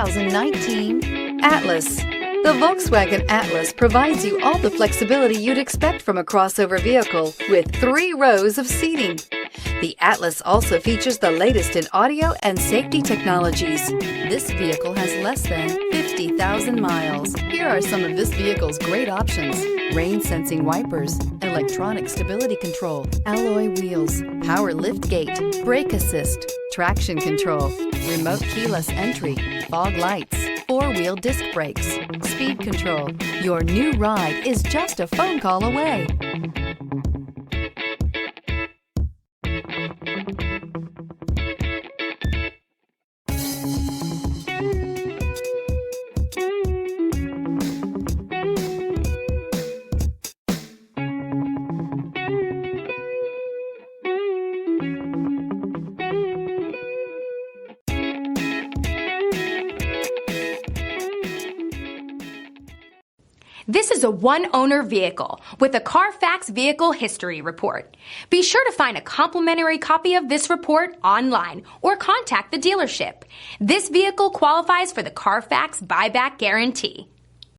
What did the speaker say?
2019 Atlas. The Volkswagen Atlas provides you all the flexibility you'd expect from a crossover vehicle with 3 rows of seating. The Atlas also features the latest in audio and safety technologies. This vehicle has less than 50,000 miles. Here are some of this vehicle's great options: rain-sensing wipers, electronic stability control, alloy wheels, power liftgate, brake assist, traction control, remote keyless entry, fog lights, 4-wheel disc brakes, speed control. Your new ride is just a phone call away. This is a one-owner vehicle with a CARFAX Vehicle History Report. Be sure to find a complimentary copy of this report online or contact the dealership. This vehicle qualifies for the CARFAX Buyback Guarantee.